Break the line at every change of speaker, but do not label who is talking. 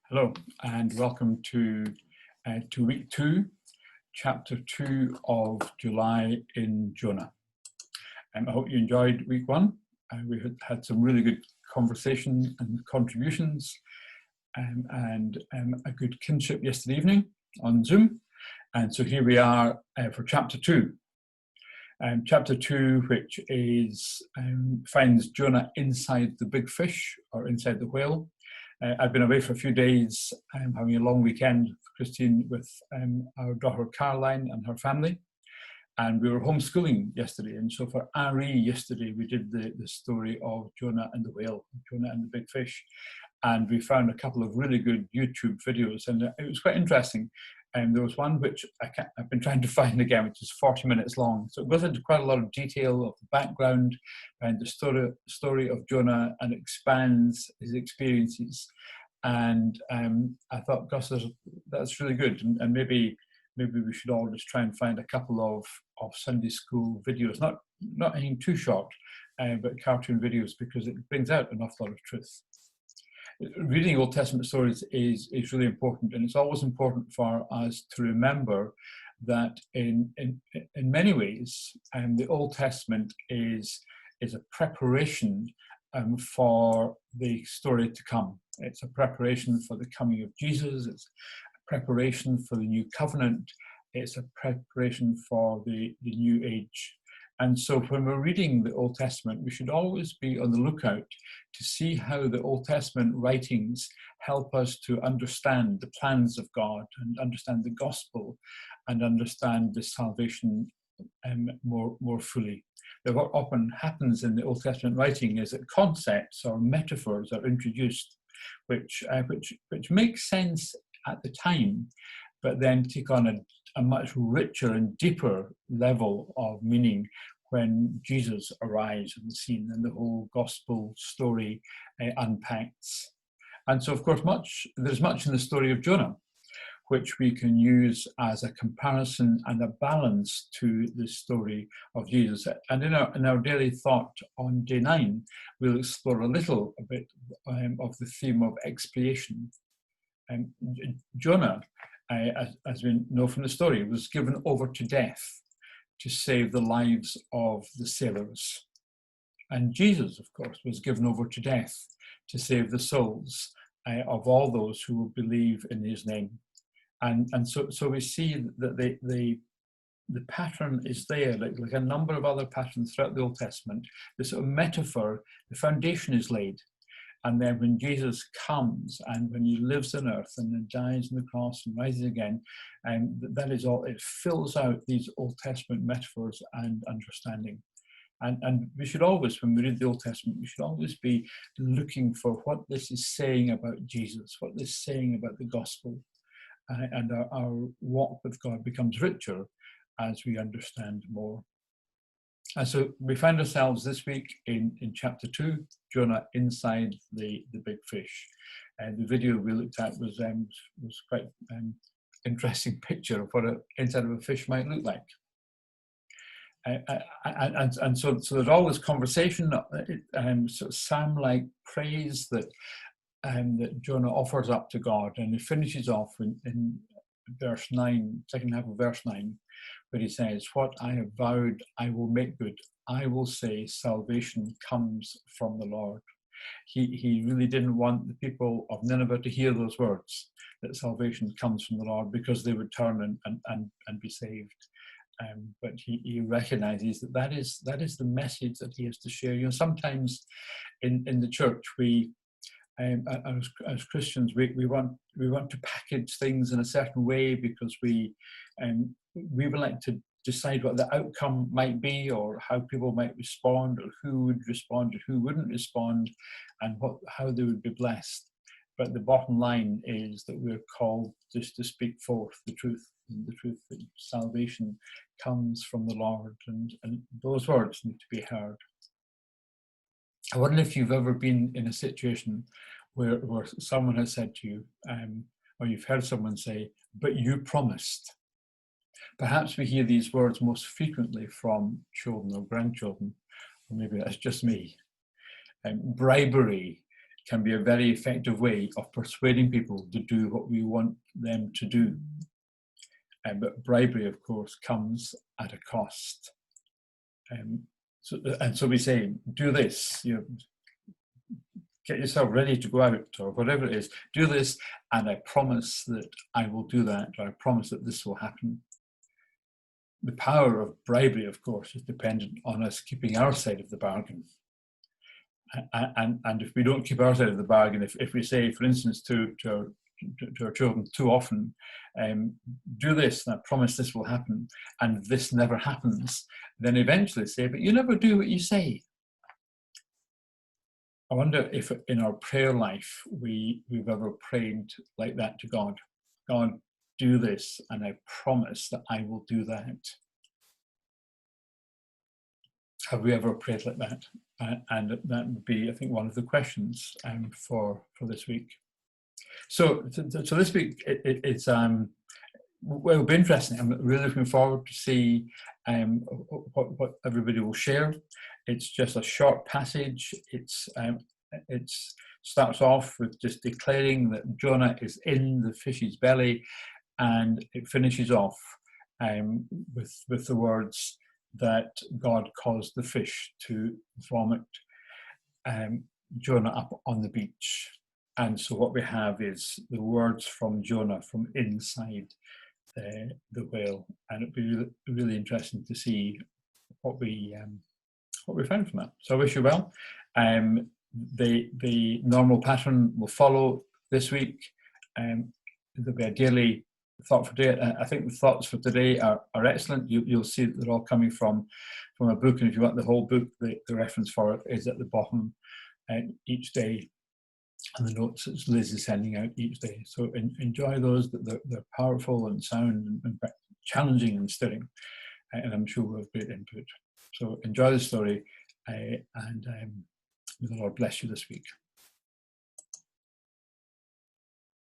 Hello, and welcome to week 2, chapter 2 of July in Jonah. I hope you enjoyed week 1. We had some really good conversation and contributions, and a good kinship yesterday evening on Zoom. And so here we are for chapter 2. Chapter 2, which finds Jonah inside the big fish, or inside the whale. I've been away for a few days, having a long weekend for Christine with our daughter Caroline and her family. And we were homeschooling yesterday. And so for RE yesterday, we did the story of Jonah and the whale, Jonah and the big fish. And we found a couple of really good YouTube videos. And it was quite interesting. There was one which I've been trying to find again, which is 40 minutes long. So it goes into quite a lot of detail of the background and the story of Jonah, and expands his experiences. And I thought, gosh, that's really good. And maybe we should all just try and find a couple of Sunday school videos, not anything too short, but cartoon videos, because it brings out an awful lot of truth. Reading Old Testament stories is really important, and it's always important for us to remember that in many ways, the Old Testament is a preparation for the story to come. It's a preparation for the coming of Jesus. It's a preparation for the new covenant. It's a preparation for the new age. And so when we're reading the Old Testament, we should always be on the lookout to see how the Old Testament writings help us to understand the plans of God, and understand the gospel, and understand the salvation more fully. Now, what often happens in the Old Testament writing is that concepts or metaphors are introduced, which make sense at the time, but then take on a much richer and deeper level of meaning when Jesus arrives on the scene and the whole gospel story unpacks. And so, of course, there's much in the story of Jonah which we can use as a comparison and a balance to the story of Jesus. And in our daily thought on day 9, we'll explore a bit of the theme of expiation. Jonah, as we know from the story, was given over to death to save the lives of the sailors. And Jesus, of course, was given over to death to save the souls of all those who will believe in his name. And so we see that the pattern is there, like a number of other patterns throughout the Old Testament. This sort of metaphor, the foundation is laid. And then when Jesus comes, and when he lives on earth and then dies on the cross and rises again, that is all, it fills out these Old Testament metaphors and understanding. And we should always, when we read the Old Testament, we should always be looking for what this is saying about Jesus, what this is saying about the gospel. And our walk with God becomes richer as we understand more. And so we find ourselves this week in chapter 2, Jonah inside the big fish. And the video we looked at was quite an interesting picture of what inside of a fish might look like. And so there's all this conversation, sort of psalm-like praise that Jonah offers up to God, and he finishes off in verse 9, second half of verse 9, where he says, "What I have vowed, I will make good. I will say salvation comes from the Lord." He really didn't want the people of Nineveh to hear those words, that salvation comes from the Lord, because they would turn and be saved. But he recognizes that is the message that he has to share. You know, sometimes in the church as Christians, we want to package things in a certain way because we would like to decide what the outcome might be, or how people might respond, or who would respond or who wouldn't respond, and how they would be blessed. But the bottom line is that we're called just to speak forth the truth, and the truth that salvation comes from the Lord, and those words need to be heard. I wonder if you've ever been in a situation where someone has said to you, or you've heard someone say, "But you promised." Perhaps we hear these words most frequently from children or grandchildren, or maybe that's just me. Bribery can be a very effective way of persuading people to do what we want them to do. But bribery, of course, comes at a cost. So we say, do this, get yourself ready to go out, or whatever it is, do this, and I promise that I will do that, or I promise that this will happen. The power of bribery, of course, is dependent on us keeping our side of the bargain. And if we don't keep our side of the bargain, if we say, for instance, to our children too often, do this, and I promise this will happen, and this never happens, then eventually say, but you never do what you say. I wonder if in our prayer life we've ever prayed like that to God. God, do this, and I promise that I will do that. Have we ever prayed like that? And that would be, I think, one of the questions for this week. So this week it'll be interesting. I'm really looking forward to see what everybody will share. It's just a short passage. It starts off with just declaring that Jonah is in the fish's belly, and it finishes off with the words that God caused the fish to vomit Jonah up on the beach. And so what we have is the words from Jonah from inside the whale, and it'd be really interesting to see what we found from that. So I wish you well. The normal pattern will follow this week. There'll be a daily thought for today. I think the thoughts for today are excellent. You'll see that they're all coming from a book, and if you want the whole book, the reference for it is at the bottom each day, and the notes that Liz is sending out each day. So enjoy those. They're powerful and sound and challenging and stirring, and I'm sure we'll have great input. So enjoy the story, and may the Lord bless you this week.